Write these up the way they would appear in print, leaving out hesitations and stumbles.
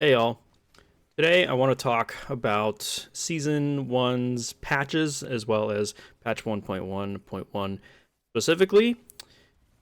Hey all. Today I want to talk about Season 1's patches as well as patch 1.1.1 specifically.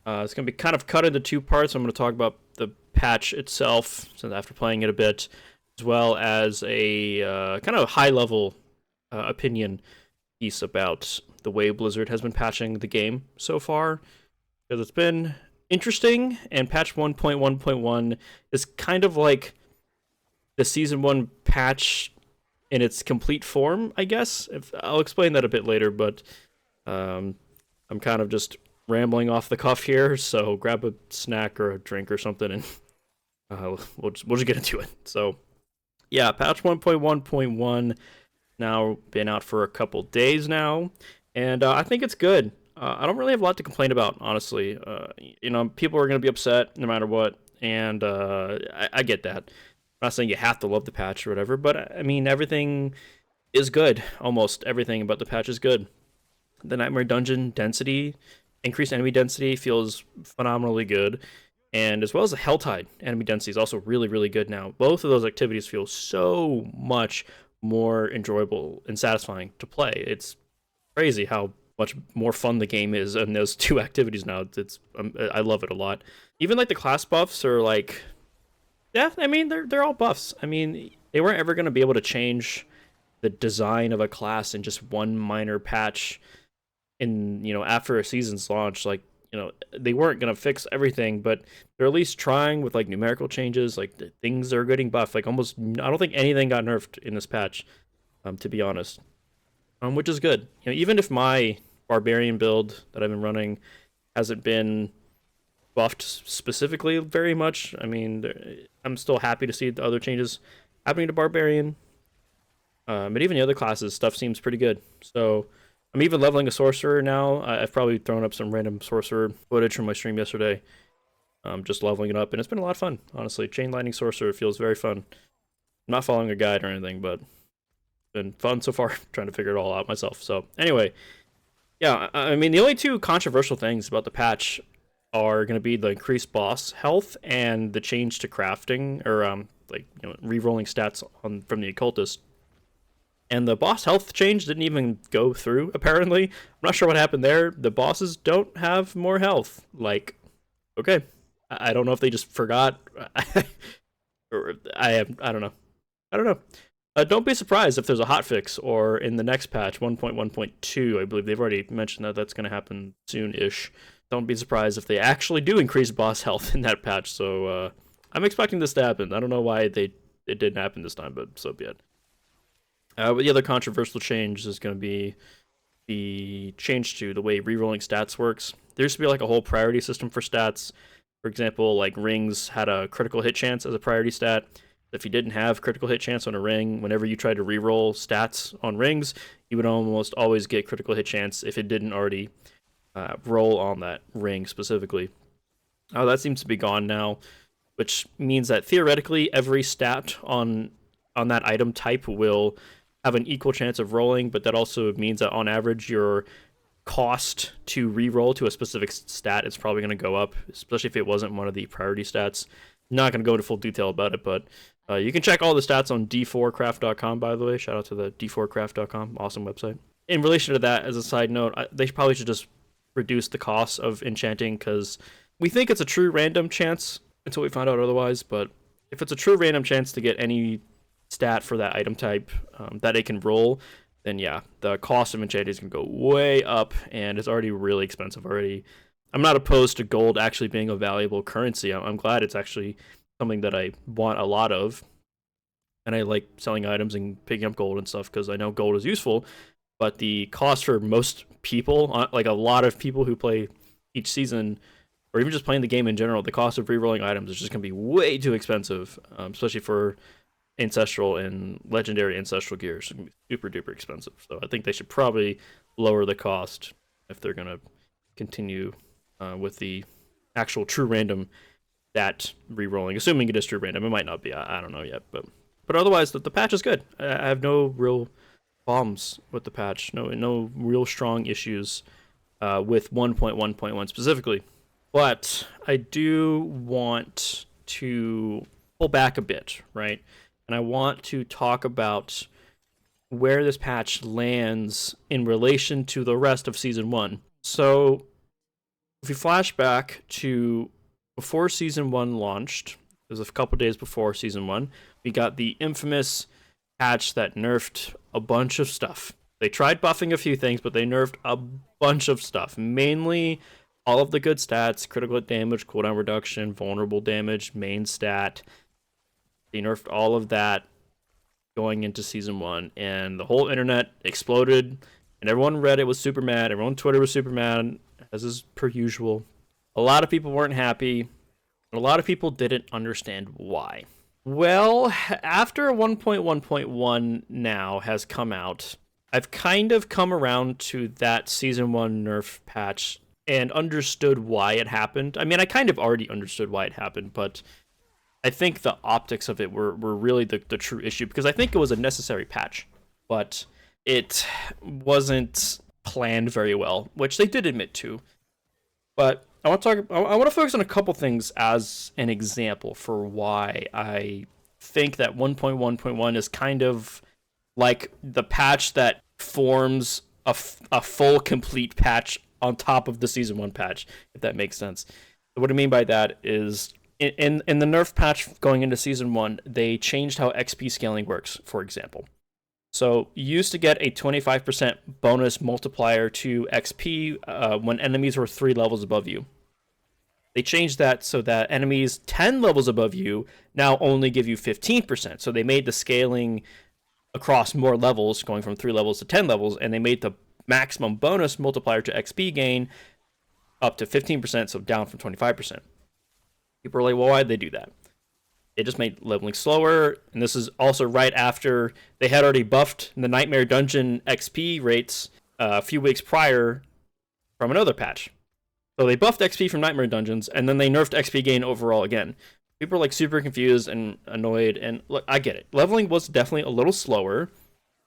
It's going to be kind of cut into two parts. I'm going to talk about the patch itself, since after playing it a bit, as well as a kind of high level opinion piece about the way Blizzard has been patching the game so far. Because it's been interesting, and patch 1.1.1 is kind of like the season one patch in its complete form, I guess. I'll explain that a bit later, but um, I'm kind of just rambling off the cuff here, so grab a snack or a drink or something, and we'll just get into it. So yeah, patch 1.1.1 now been out for a couple days now, and I think it's good. I don't really have a lot to complain about, honestly. People are going to be upset no matter what, and I get that. I'm not saying you have to love the patch or whatever, but I mean, everything is good. Almost everything about the patch is good. The Nightmare Dungeon density, increased enemy density feels phenomenally good. And as well as the Helltide enemy density is also really, really good now. Both of those activities feel so much more enjoyable and satisfying to play. It's crazy how much more fun the game is in those two activities now. I love it a lot. Even like the class buffs are like, yeah, I mean they're all buffs. I mean they weren't ever going to be able to change the design of a class in just one minor patch in after a season's launch. Like they weren't going to fix everything, but they're at least trying with like numerical changes. Like the things are getting buffed. Like almost I don't think anything got nerfed in this patch, to be honest. Which is good. Even if my barbarian build that I've been running hasn't been buffed specifically very much. I mean, I'm still happy to see the other changes happening to Barbarian. But even the other classes, stuff seems pretty good. So I'm even leveling a Sorcerer now. I've probably thrown up some random Sorcerer footage from my stream yesterday. Just leveling it up, and it's been a lot of fun, honestly. Chain Lightning Sorcerer feels very fun. I'm not following a guide or anything, but it's been fun so far trying to figure it all out myself. So anyway, yeah, I mean, the only two controversial things about the patch are going to be the increased boss health and the change to crafting or re-rolling stats on from the occultist. And the boss health change didn't even go through. Apparently, I'm not sure what happened there. The bosses don't have more health. Like, okay, I don't know if they just forgot. Or I don't know. I don't know. Don't be surprised if there's a hotfix or in the next patch 1.1.2. I believe they've already mentioned that that's going to happen soon-ish. Don't be surprised if they actually do increase boss health in that patch. So I'm expecting this to happen. I don't know why it didn't happen this time, but so be it. But the other controversial change is going to be the change to the way rerolling stats works. There used to be like a whole priority system for stats. For example, like rings had a critical hit chance as a priority stat. If you didn't have critical hit chance on a ring, whenever you tried to reroll stats on rings, you would almost always get critical hit chance if it didn't already roll on that ring specifically. That seems to be gone now, which means that theoretically every stat on that item type will have an equal chance of rolling, but that also means that on average your cost to reroll to a specific stat is probably going to go up, especially if it wasn't one of the priority stats. I'm not going to go into full detail about it, but you can check all the stats on d4craft.com, by the way. Shout out to the d4craft.com. Awesome website. In relation to that, as a side note, they probably should just reduce the cost of enchanting, because we think it's a true random chance until we find out otherwise. But if it's a true random chance to get any stat for that item type that it can roll, then yeah, the cost of enchanting is going to go way up, and it's already really expensive already. I'm not opposed to gold actually being a valuable currency. I'm glad it's actually something that I want a lot of, and I like selling items and picking up gold and stuff because I know gold is useful. But the cost for most people, like a lot of people who play each season, or even just playing the game in general, the cost of rerolling items is just going to be way too expensive, especially for ancestral and legendary ancestral gear. It's going to be super duper expensive. So I think they should probably lower the cost if they're going to continue with the actual true random stat rerolling, assuming it is true random. It might not be. I don't know yet, but otherwise the patch is good. I have no real problems with the patch. No real strong issues with 1.1.1 specifically. But I do want to pull back a bit, right? And I want to talk about where this patch lands in relation to the rest of Season 1. So, if you flash back to before Season 1 launched, it was a couple days before Season 1, we got the infamous patch that nerfed a bunch of stuff. They tried buffing a few things, but they nerfed a bunch of stuff. Mainly all of the good stats, critical damage, cooldown reduction, vulnerable damage, main stat. They nerfed all of that going into Season 1, and the whole internet exploded, and everyone Reddit was super mad, everyone Twitter was super mad, as is per usual. A lot of people weren't happy, and a lot of people didn't understand why. Well, after 1.1.1 now has come out, I've kind of come around to that Season 1 nerf patch and understood why it happened. I mean, I kind of already understood why it happened, but I think the optics of it were really the true issue, because I think it was a necessary patch, but it wasn't planned very well, which they did admit to. But I want to focus on a couple things as an example for why I think that 1.1.1 is kind of like the patch that forms a full complete patch on top of the Season 1 patch, if that makes sense. What I mean by that is in the nerf patch going into Season 1, they changed how XP scaling works, for example. So you used to get a 25% bonus multiplier to XP when enemies were 3 levels above you. They changed that so that enemies 10 levels above you now only give you 15%. So they made the scaling across more levels, going from 3 levels to 10 levels, and they made the maximum bonus multiplier to XP gain up to 15%, so down from 25%. People are like, well, why'd they do that? It just made leveling slower, and this is also right after they had already buffed the Nightmare Dungeon XP rates a few weeks prior from another patch. So they buffed XP from Nightmare Dungeons, and then they nerfed XP gain overall again. People are like super confused and annoyed, and look, I get it. Leveling was definitely a little slower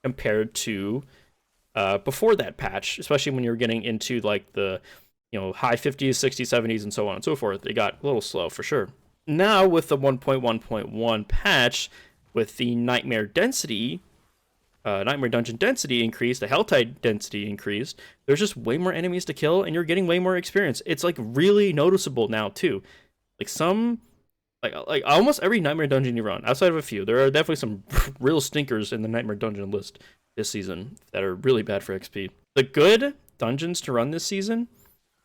compared to before that patch, especially when you're getting into like the high 50s, 60s, 70s, and so on and so forth. They got a little slow for sure. Now with the 1.1.1 patch, with the Nightmare Dungeon density increased, the Helltide density increased, there's just way more enemies to kill, and you're getting way more experience. It's like really noticeable now too. Like almost every Nightmare Dungeon you run, outside of a few, there are definitely some real stinkers in the Nightmare Dungeon list this season that are really bad for XP. The good dungeons to run this season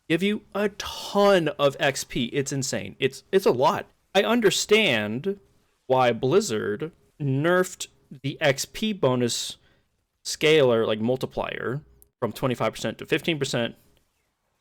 give you a ton of XP. It's insane. It's a lot. I understand why Blizzard nerfed the XP bonus scaler, like multiplier, from 25% to 15%,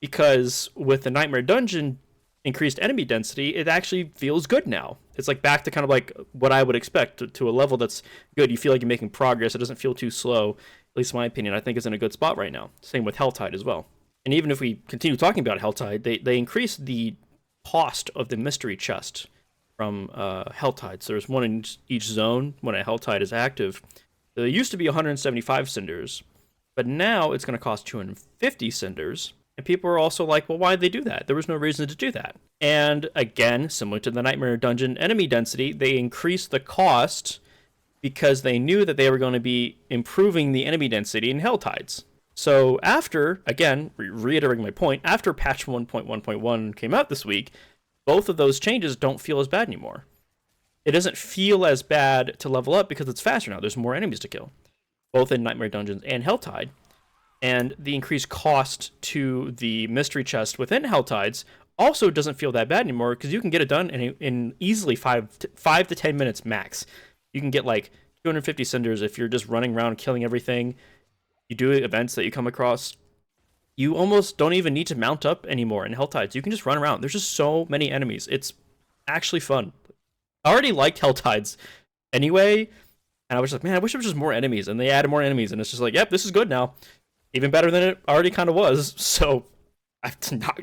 because with the Nightmare Dungeon increased enemy density, it actually feels good now. It's like back to kind of like what I would expect to a level that's good. You feel like you're making progress. It doesn't feel too slow. At least in my opinion, I think it's in a good spot right now. Same with Helltide as well. And even if we continue talking about Helltide, they increased the cost of the mystery chest from Helltide. So there's one in each zone when a Helltide is active. There used to be 175 cinders, but now it's going to cost 250 cinders. And people are also like, well, why did they do that? There was no reason to do that. And again, similar to the Nightmare Dungeon enemy density, they increased the cost because they knew that they were going to be improving the enemy density in Helltides. So after, again, reiterating my point, after patch 1.1.1 came out this week, both of those changes don't feel as bad anymore. It doesn't feel as bad to level up because it's faster now. There's more enemies to kill, both in Nightmare Dungeons and Helltide. And the increased cost to the mystery chest within Helltides also doesn't feel that bad anymore, because you can get it done in easily 5 to 10 minutes max. You can get like 250 cinders if you're just running around killing everything. You do events that you come across. You almost don't even need to mount up anymore in Helltides. You can just run around. There's just so many enemies. It's actually fun. I already liked Helltides anyway, and I was like, man, I wish there was just more enemies. And they added more enemies, and it's just like, yep, this is good now. Even better than it already kind of was. So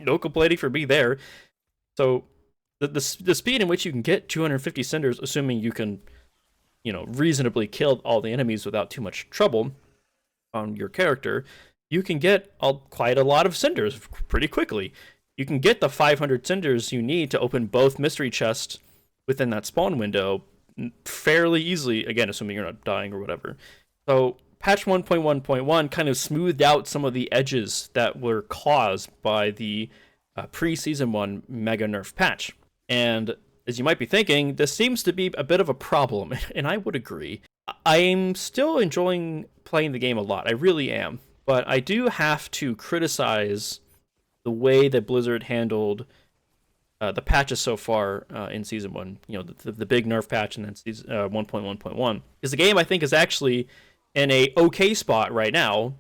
no complaining for me there. So the speed in which you can get 250 cinders, assuming you can, reasonably kill all the enemies without too much trouble on your character, you can get quite a lot of cinders pretty quickly. You can get the 500 cinders you need to open both mystery chests within that spawn window fairly easily, again, assuming you're not dying or whatever. So patch 1.1.1 kind of smoothed out some of the edges that were caused by the pre-season 1 mega nerf patch. And as you might be thinking, this seems to be a bit of a problem, and I would agree. I'm still enjoying playing the game a lot. I really am. But I do have to criticize the way that Blizzard handled the patches so far in Season 1. You know, the big nerf patch and then Season 1.1.1. Because the game, I think, is actually in a okay spot right now,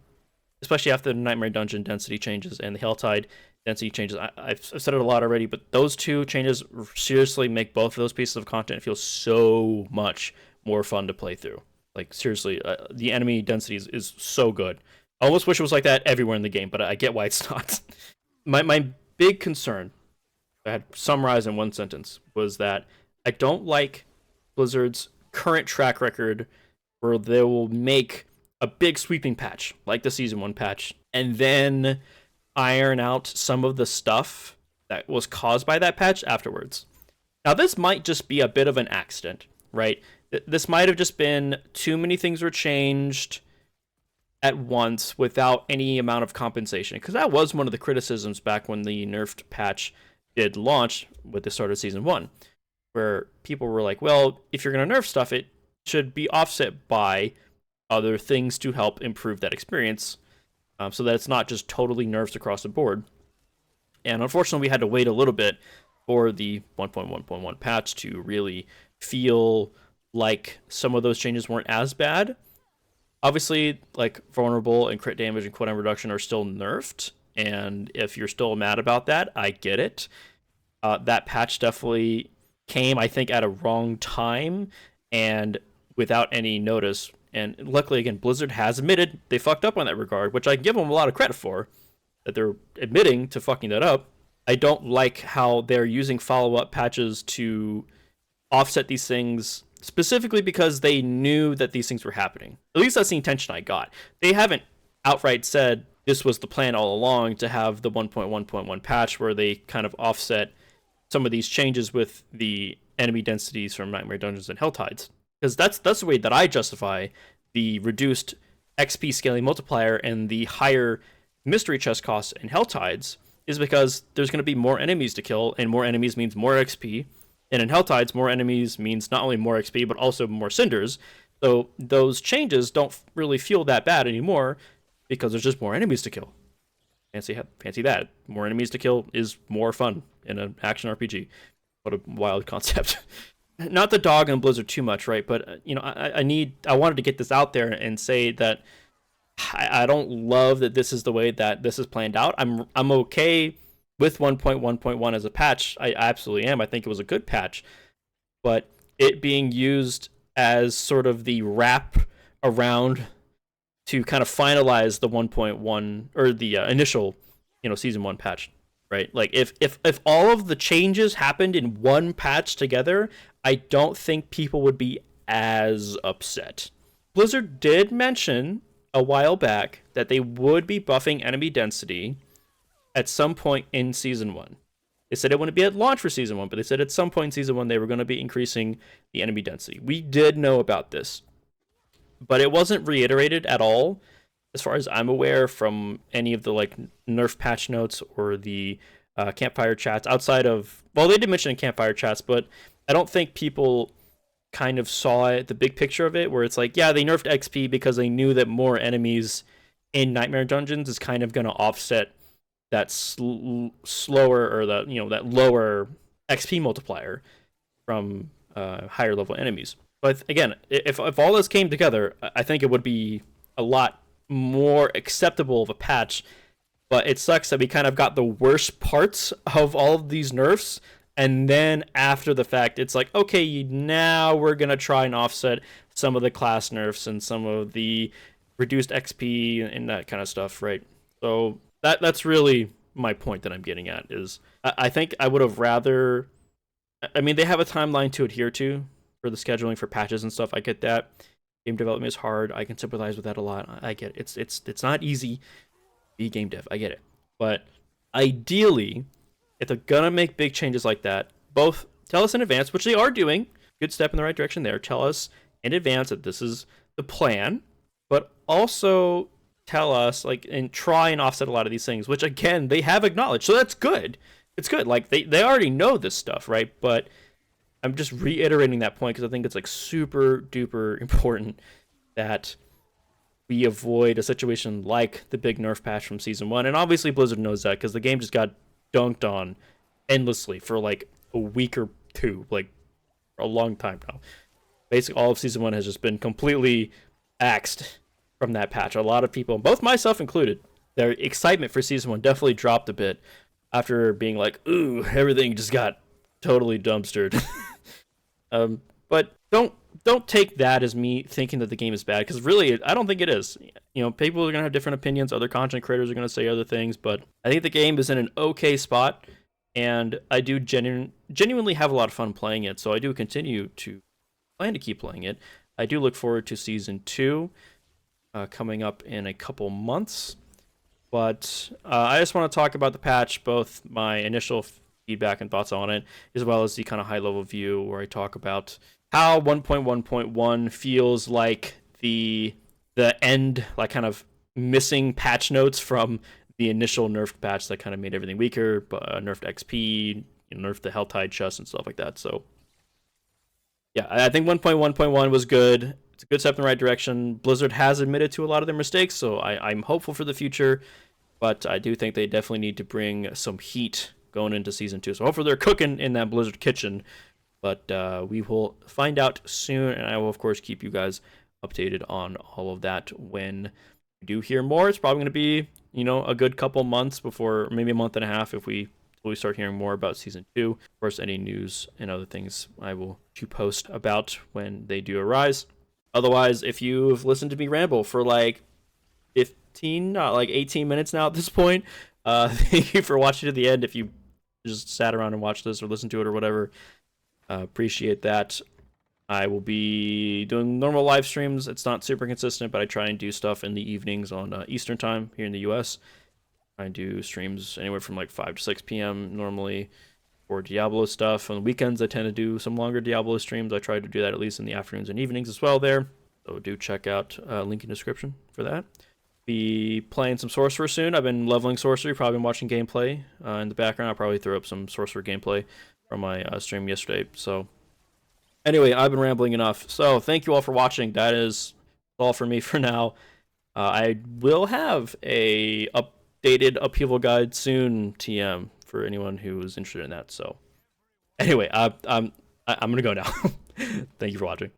especially after the Nightmare Dungeon density changes and the Helltide density changes. I've said it a lot already, but those two changes seriously make both of those pieces of content feel so much more fun to play through. Like, seriously, the enemy density is so good. I almost wish it was like that everywhere in the game, but I get why it's not. My big concern, I had summarized in one sentence, was that I don't like Blizzard's current track record where they will make a big sweeping patch, like the Season 1 patch, and then iron out some of the stuff that was caused by that patch afterwards. Now, this might just be a bit of an accident, right? This might have just been too many things were changed at once without any amount of compensation, because that was one of the criticisms back when the nerfed patch did launch with the start of Season 1, where people were like, well, if you're going to nerf stuff, it should be offset by other things to help improve that experience, so that it's not just totally nerfs across the board. And unfortunately, we had to wait a little bit for the 1.1.1 patch to really feel like some of those changes weren't as bad. Obviously, like vulnerable and crit damage and cooldown reduction are still nerfed, and if you're still mad about that, I get it. That patch definitely came, I think, at a wrong time and without any notice. And luckily, again, Blizzard has admitted they fucked up on that regard, which I give them a lot of credit for, that they're admitting to fucking that up. I don't like how they're using follow-up patches to offset these things, specifically because they knew that these things were happening. At least that's the intention I got. They haven't outright said this was the plan all along, to have the 1.1.1 patch where they kind of offset some of these changes with the enemy densities from Nightmare Dungeons and Helltides. Because that's the way that I justify the reduced XP scaling multiplier and the higher mystery chest costs in Helltides, is because there's going to be more enemies to kill, and more enemies means more XP. And in Helltides, more enemies means not only more XP, but also more cinders. So those changes don't really feel that bad anymore, because there's just more enemies to kill. Fancy that. More enemies to kill is more fun in an action RPG. What a wild concept. Not to dog on Blizzard too much, right? But you know, I wanted to get this out there and say that I don't love that this is the way that this is planned out. I'm okay with 1.1.1 as a patch. I absolutely am. I think it was a good patch, but it being used as sort of the wrap around to kind of finalize the 1.1 or the initial, Season 1 patch, right? Like if all of the changes happened in one patch together, I don't think people would be as upset. Blizzard did mention a while back that they would be buffing enemy density at some point in Season 1. They said it wouldn't be at launch for Season 1, but they said at some point in Season 1 they were going to be increasing the enemy density. We did know about this, but it wasn't reiterated at all, as far as I'm aware, from any of the nerf patch notes or the campfire chats outside of, well, they did mention in campfire chats, but I don't think people kind of saw it, the big picture of it, where it's like, yeah, they nerfed XP because they knew that more enemies in Nightmare Dungeons is kind of going to offset that slower, or that lower XP multiplier from higher level enemies. But again, if all this came together, I think it would be a lot more acceptable of a patch. But it sucks that we kind of got the worst parts of all of these nerfs, and then after the fact, it's like, okay, now we're gonna try and offset some of the class nerfs and some of the reduced XP and that kind of stuff, right? So that's really my point that I'm getting at, is I think I would have rather, I mean, they have a timeline to adhere to for the scheduling for patches and stuff. I get that. Game development is hard. I can sympathize with that a lot. I get it. It's not easy to be game dev. I get it. But ideally, if they're gonna make big changes like that, both tell us in advance, which they are doing. Good step in the right direction there. Tell us in advance that this is the plan, but also tell us like and try and offset a lot of these things, which again they have acknowledged. So that's good. It's good. Like they already know this stuff, right? But I'm just reiterating that point because I think it's like super duper important that we avoid a situation like the big nerf patch from season 1. And obviously Blizzard knows that because the game just got dunked on endlessly for like a week or two, like for a long time now. Basically all of season 1 has just been completely axed from that patch. A lot of people, both myself included, their excitement for season 1 definitely dropped a bit after being like, ooh, everything just got totally dumpstered. But don't take that as me thinking that the game is bad, because really I don't think it is. You know, people are gonna have different opinions. Other content creators are gonna say other things, but I think the game is in an okay spot, and I do genuinely have a lot of fun playing it. So I do continue to plan to keep playing it. I do look forward to season 2 coming up in a couple months. But I just want to talk about the patch, both my initial feedback and thoughts on it, as well as the kind of high-level view where I talk about how 1.1.1 feels like the end, like kind of missing patch notes from the initial nerfed patch that kind of made everything weaker, but nerfed XP, nerfed the Helltide chest and stuff like that. So yeah, I think 1.1.1 was good. It's a good step in the right direction. Blizzard has admitted to a lot of their mistakes, so I'm hopeful for the future, but I do think they definitely need to bring some heat going into season 2. So hopefully they're cooking in that Blizzard kitchen, but we will find out soon, and I will of course keep you guys updated on all of that when we do hear more. It's probably going to be, a good couple months before, maybe a month and a half if we start hearing more about season 2. Of course, any news and other things I will post about when they do arise. Otherwise, if you've listened to me ramble for like 18 minutes now at this point, thank you for watching to the end. If you just sat around and watched this or listened to it or whatever, appreciate that. I will be doing normal live streams. It's not super consistent, but I try and do stuff in the evenings on Eastern time here in the US. I do streams anywhere from like 5 to 6 p.m. normally for Diablo stuff. On the weekends, I tend to do some longer Diablo streams. I try to do that at least in the afternoons and evenings as well there. So do check out link in description for that. Be playing some Sorcerer soon. I've been leveling Sorcerer. Probably been watching gameplay in the background. I'll probably throw up some Sorcerer gameplay from my stream yesterday. So anyway, I've been rambling enough. So thank you all for watching. That is all for me for now. I will have a updated upheaval guide soon, TM, for anyone who is interested in that. So anyway, I'm gonna go now. Thank you for watching.